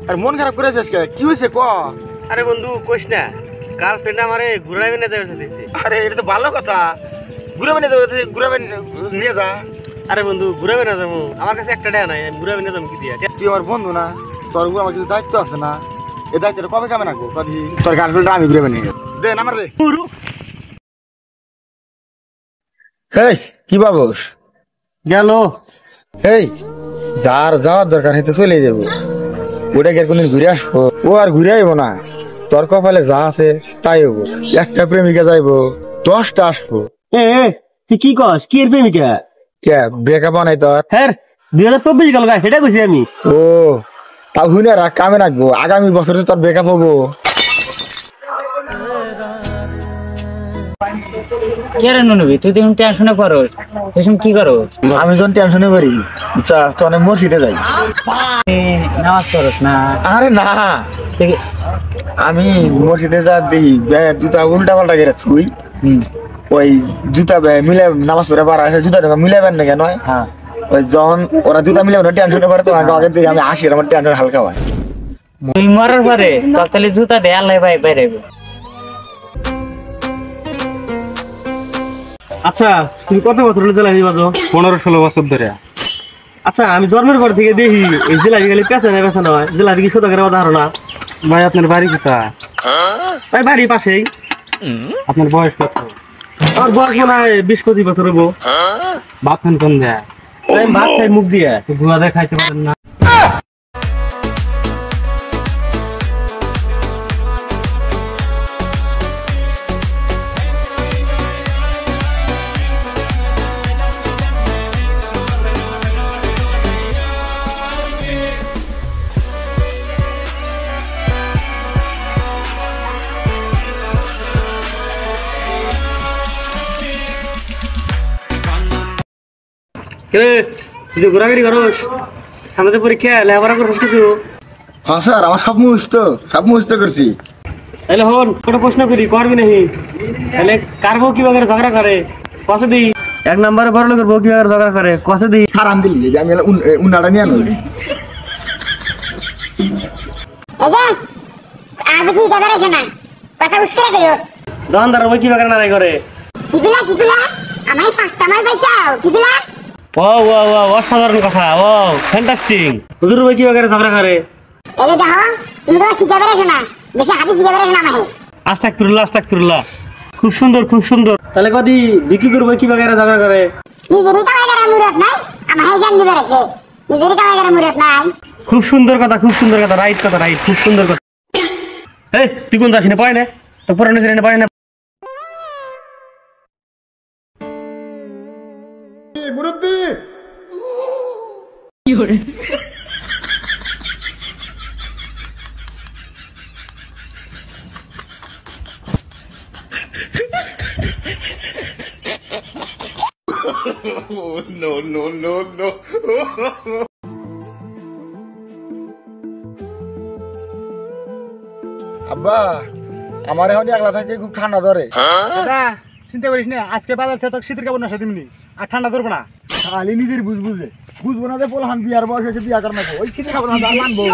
আর মন খারাপ করে যাস কি হয়েছে ক? আরে বন্ধু কইস না, গার্লফ্রেন্ড আমারে ঘুরাবে না যাবে দিছে। আরে এটা তো ভালো কথা, ঘুরাবে না যাবে, ঘুরাবে নিয়ে যা। আরে বন্ধু ঘুরাবে না যাবো, আমার কাছে একটা টাকা নাই, আমি ঘুরাবে না যাবো কি দিয়া? তুই আমার বন্ধু না, তোর উপর আমার কিছু দায়িত্ব আছে না? এই দায়িত্বটা কবে কামে রাখবো? তোর গার্লফ্রেন্ড আমি ঘুরাবে নিয়ে দে নামার রে। এই কি বাবুস গেল? এই যার যাওয়ার দরকার হয়তো চলে যাবো, ওটাকে আর কোনদিন ঘুরে আসবো? ও আর ঘুরে আইবো না, তোর কপালে যা আছে তাই হবো। একটা প্রেমিকা যাইবো, 10টা আসবো। তুই কি কস? কি এর প্রেমিকা? কে ব্রেকআপ বানাই তোর? হ্যাঁ 2024 গেল গা, সেটা কইছি আমি। ও তাও হুনে রাখ, কামে রাখবো, আগামী বছরে তোর ব্রেকআপ হবো। কি রে নুনবি, তুই দেখুন টেনশনে করস, এসব কি করস? আমি যখন টেনশনে করি তো অনেক মসজিদে যাই। নামাজ করস না? আরে না, আমি মসজিদে যা দেখি জুতা উল্টা পাল্টা গেছে তুই, ওই জুতা মিলে নামাজ পড়ে পারা জুতা মিলাবেন না কেন? ওই যখন ওরা জুতা মিলাবে না টেনশনে করে, তো আগে থেকে আমি আসি, আমার টেনশন হালকা হয়। তুই মরার পরে তাহলে জুতা দে, আল্লাহ ভাই বাইরেবে। আচ্ছা তুমি কত বছর হলো জেলাপি বাজো? 15-16 বছর ধরে। আচ্ছা আমি জন্মের পর থেকে দেখি এই জেলাপি খালি পেছনে পেছনে হয়, জেলাপি কি সোজা করে ধারণা? ভাই আপনার বাড়ি কোথায়? ভাই বাড়ি পাশেই। আপনার বয়স কত? আমার বয়স মনে হয় 20-25 বছর হবো। ভাত খান কোন দেয়? ভাত খাই মুখ দিয়ে, ধোয়া দিয়ে খাইতে পারেন না। তুই ঘোরাঘুরি করস, সামনে যে পরীক্ষা, লেখাপড়া করছিস কিছু? হ্যাঁ স্যার, আমার সব মুখস্থ করছি। তাহলে হন কোনো প্রশ্ন করি, করবি নাকি? তাহলে কার বউ কিভাবে ঝগড়া করে কষে দিই? 1 নম্বরে বড় লোকের বউ কিভাবে ঝগড়া করে কষে দিই? হারাম দিলি যে আমি উনাটা নিয়ে আনো। দোকানদার বউ কিভাবে নারাই করে? ও ও ও অসাধারণ কথা, ও ফ্যান্টাস্টিক। হুজুর বউ কিভাবে ঝগড়া করে? আস্তাগফিরুল্লাহ আস্তাগফিরুল্লাহ, খুব সুন্দর খুব সুন্দর। তাহলে কদি বিক্রি করবো কিভাবে ঝগড়া করে? খুব সুন্দর কথা, খুব সুন্দর কথা, রাইট কথা, রাইট, খুব সুন্দর কথা। এই তুই কোন যাস না, পায় না তো পুরানো ছেলে পায় না। মুরব্বি কি করে? no. আব্বা আমার এখন একলা থাকে খুব ঠান্ডা ধরে। দাদা চিন্তা করিস না, আজকে বাজার থেকে শীতের কাপড় না সেদিনই, আর ঠান্ডা ধরবো না। খালি নিজের বুঝবো না যে পোলাহান বিয়ার বয়স হয়েছে, বিয়া করার ওই শীতের কাপড় আনবো।